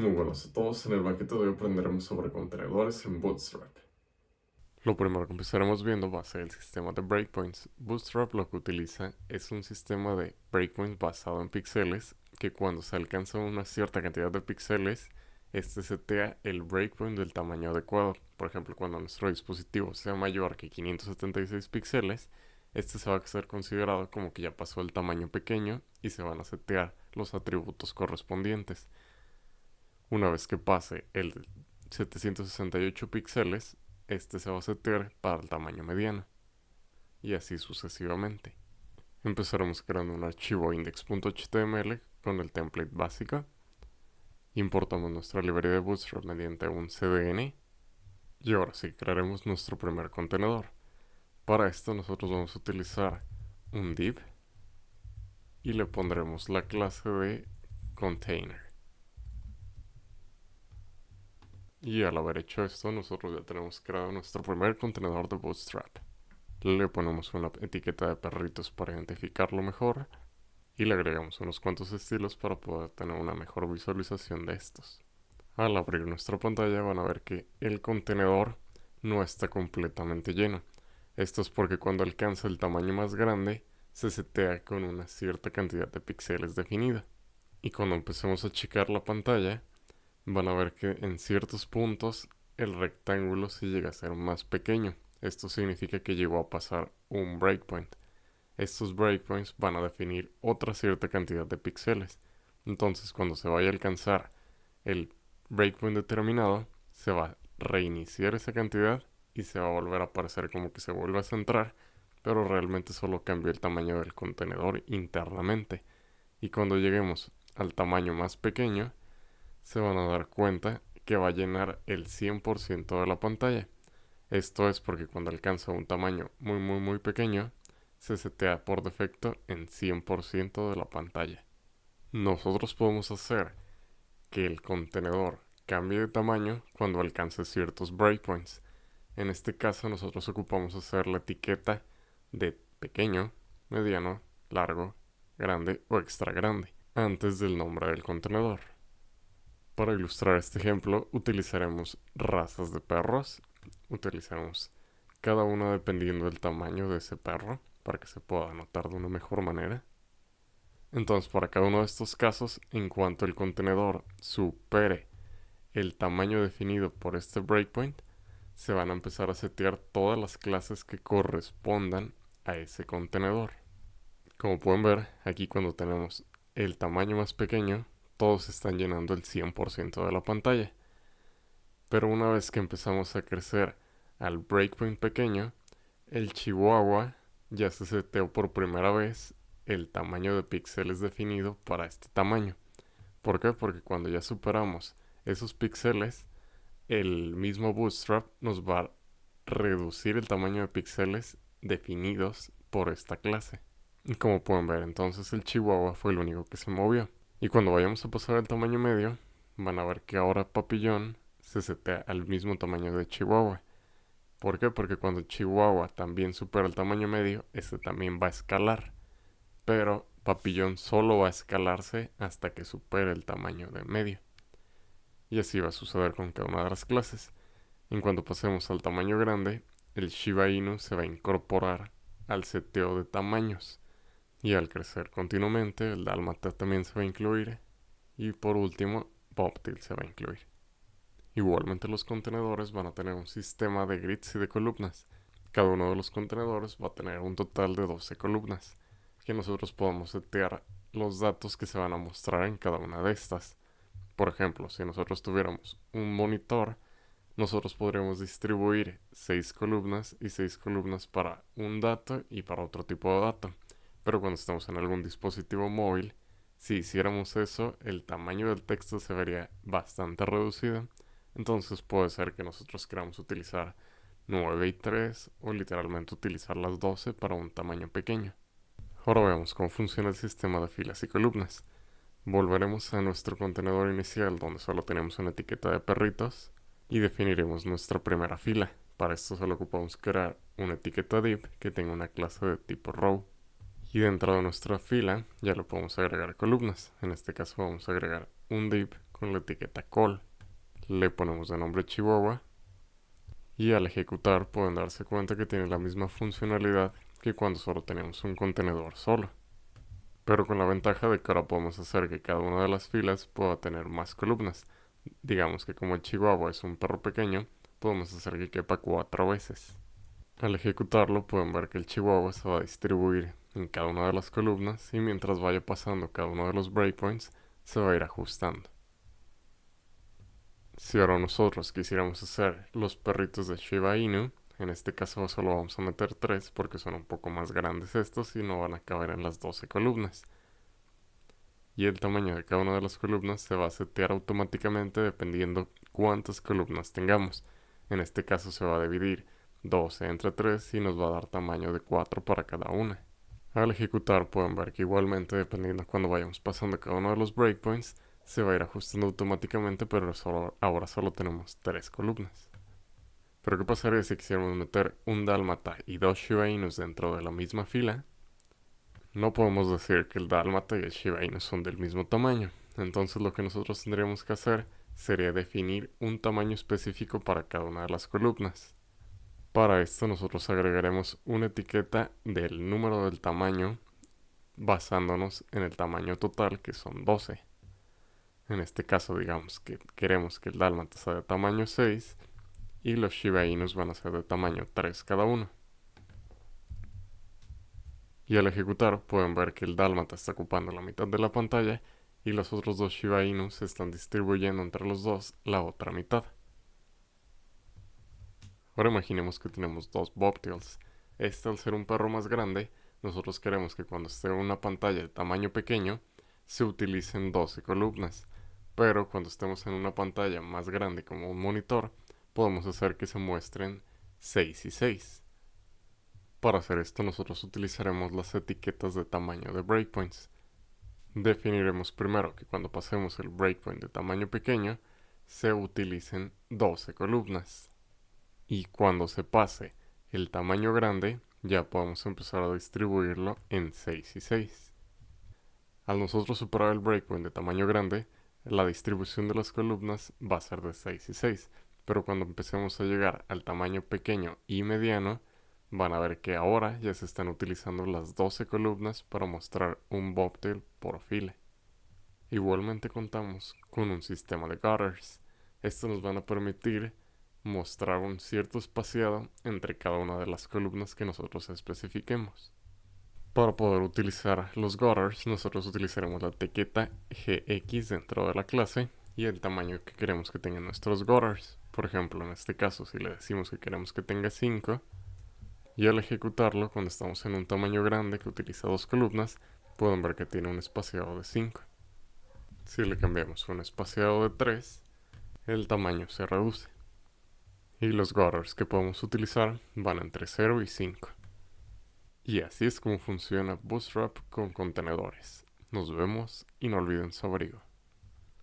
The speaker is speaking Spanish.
Muy buenos a todos, en el banquete de hoy aprenderemos sobre contenedores en Bootstrap. Lo primero que empezaremos viendo va a ser el sistema de breakpoints. Bootstrap lo que utiliza es un sistema de breakpoints basado en píxeles que cuando se alcanza una cierta cantidad de píxeles, este setea el breakpoint del tamaño adecuado. Por ejemplo, cuando nuestro dispositivo sea mayor que 576 píxeles, este se va a ser considerado como que ya pasó el tamaño pequeño y se van a setear los atributos correspondientes. Una vez que pase el 768 píxeles, este se va a setear para el tamaño mediano, y así sucesivamente. Empezaremos creando un archivo index.html con el template básico. Importamos nuestra librería de Bootstrap mediante un CDN. Y ahora sí, crearemos nuestro primer contenedor. Para esto nosotros vamos a utilizar un div y le pondremos la clase de container. Y al haber hecho esto, nosotros ya tenemos creado nuestro primer contenedor de Bootstrap. Le ponemos una etiqueta de perritos para identificarlo mejor y le agregamos unos cuantos estilos para poder tener una mejor visualización de estos. Al abrir nuestra pantalla van a ver que el contenedor no está completamente lleno. Esto es porque cuando alcanza el tamaño más grande se setea con una cierta cantidad de píxeles definida. Y cuando empecemos a achicar la pantalla, van a ver que en ciertos puntos el rectángulo sí llega a ser más pequeño. Esto significa que llegó a pasar un breakpoint. Estos breakpoints van a definir otra cierta cantidad de píxeles. Entonces, cuando se vaya a alcanzar el breakpoint determinado, se va a reiniciar esa cantidad y se va a volver a aparecer como que se vuelve a centrar, pero realmente solo cambió el tamaño del contenedor internamente. Y cuando lleguemos al tamaño más pequeño, se van a dar cuenta que va a llenar el 100% de la pantalla. Esto es porque cuando alcanza un tamaño muy pequeño, se setea por defecto en 100% de la pantalla. Nosotros podemos hacer que el contenedor cambie de tamaño cuando alcance ciertos breakpoints. En este caso nosotros ocupamos hacer la etiqueta de pequeño, mediano, largo, grande o extra grande antes del nombre del contenedor. Para ilustrar este ejemplo utilizaremos razas de perros. Utilizaremos cada una dependiendo del tamaño de ese perro para que se pueda anotar de una mejor manera. Entonces, para cada uno de estos casos, en cuanto el contenedor supere el tamaño definido por este breakpoint, se van a empezar a setear todas las clases que correspondan a ese contenedor. Como pueden ver, aquí cuando tenemos el tamaño más pequeño, todos están llenando el 100% de la pantalla. Pero una vez que empezamos a crecer al breakpoint pequeño, el chihuahua ya se seteó por primera vez el tamaño de píxeles definido para este tamaño. ¿Por qué? Porque cuando ya superamos esos píxeles, el mismo Bootstrap nos va a reducir el tamaño de píxeles definidos por esta clase. Y como pueden ver, entonces el chihuahua fue el único que se movió. Y cuando vayamos a pasar al tamaño medio, van a ver que ahora papillón se setea al mismo tamaño de chihuahua. ¿Por qué? Porque cuando chihuahua también supera el tamaño medio, este también va a escalar. Pero papillón solo va a escalarse hasta que supere el tamaño de medio. Y así va a suceder con cada una de las clases. En cuanto pasemos al tamaño grande, el Shiba Inu se va a incorporar al seteo de tamaños. Y al crecer continuamente, el Dálmata también se va a incluir. Y por último, Bobtail se va a incluir. Igualmente los contenedores van a tener un sistema de grids y de columnas. Cada uno de los contenedores va a tener un total de 12 columnas, que nosotros podemos setear los datos que se van a mostrar en cada una de estas. Por ejemplo, si nosotros tuviéramos un monitor, nosotros podríamos distribuir 6 columnas y 6 columnas para un dato y para otro tipo de dato. Pero cuando estamos en algún dispositivo móvil, si hiciéramos eso, el tamaño del texto se vería bastante reducido. Entonces puede ser que nosotros queramos utilizar 9 y 3 o literalmente utilizar las 12 para un tamaño pequeño. Ahora veamos cómo funciona el sistema de filas y columnas. Volveremos a nuestro contenedor inicial donde solo tenemos una etiqueta de perritos y definiremos nuestra primera fila. Para esto solo ocupamos crear una etiqueta div que tenga una clase de tipo row. Y dentro de nuestra fila ya le podemos agregar columnas. En este caso vamos a agregar un div con la etiqueta call. Le ponemos de nombre Chihuahua y al ejecutar pueden darse cuenta que tiene la misma funcionalidad que cuando solo tenemos un contenedor solo. Pero con la ventaja de que ahora podemos hacer que cada una de las filas pueda tener más columnas. Digamos que como el Chihuahua es un perro pequeño, podemos hacer que quepa 4 veces. Al ejecutarlo pueden ver que el Chihuahua se va a distribuir en cada una de las columnas y mientras vaya pasando cada uno de los breakpoints se va a ir ajustando. Si ahora nosotros quisiéramos hacer los perritos de Shiba Inu, en este caso solo vamos a meter 3 porque son un poco más grandes estos y no van a caber en las 12 columnas. Y el tamaño de cada una de las columnas se va a setear automáticamente dependiendo cuántas columnas tengamos. En este caso se va a dividir 12 entre 3 y nos va a dar tamaño de 4 para cada una. Al ejecutar pueden ver que igualmente dependiendo cuando vayamos pasando cada uno de los breakpoints se va a ir ajustando automáticamente, pero ahora solo tenemos 3 columnas. Pero ¿qué pasaría si quisiéramos meter un dálmata y 2 Shiba Inus dentro de la misma fila? No podemos decir que el dálmata y el Shiba Inu son del mismo tamaño, entonces lo que nosotros tendríamos que hacer sería definir un tamaño específico para cada una de las columnas. Para esto nosotros agregaremos una etiqueta del número del tamaño basándonos en el tamaño total, que son 12. En este caso digamos que queremos que el dálmata sea de tamaño 6 y los Shiba Inus van a ser de tamaño 3 cada uno. Y al ejecutar pueden ver que el dálmata está ocupando la mitad de la pantalla y los otros 2 Shiba Inus se están distribuyendo entre los dos la otra mitad. Ahora imaginemos que tenemos 2 Bobtails. Este, al ser un perro más grande, nosotros queremos que cuando esté en una pantalla de tamaño pequeño se utilicen 12 columnas, pero cuando estemos en una pantalla más grande como un monitor podemos hacer que se muestren 6 y 6. Para hacer esto nosotros utilizaremos las etiquetas de tamaño de breakpoints. Definiremos primero que cuando pasemos el breakpoint de tamaño pequeño se utilicen 12 columnas. Y cuando se pase el tamaño grande ya podemos empezar a distribuirlo en 6 y 6. Al nosotros superar el breakpoint de tamaño grande, la distribución de las columnas va a ser de 6 y 6. Pero cuando empecemos a llegar al tamaño pequeño y mediano, van a ver que ahora ya se están utilizando las 12 columnas para mostrar un bobtail por fila. Igualmente contamos con un sistema de gutters. Estos nos van a permitir mostrar un cierto espaciado entre cada una de las columnas que nosotros especifiquemos. Para poder utilizar los gutters, nosotros utilizaremos la etiqueta GX dentro de la clase y el tamaño que queremos que tengan nuestros gutters. Por ejemplo, en este caso, si le decimos que queremos que tenga 5, y al ejecutarlo, cuando estamos en un tamaño grande que utiliza 2 columnas, pueden ver que tiene un espaciado de 5. Si le cambiamos un espaciado de 3, el tamaño se reduce. Y los gutters que podemos utilizar van entre 0 y 5. Y así es como funciona Bootstrap con contenedores. Nos vemos y no olviden su abrigo.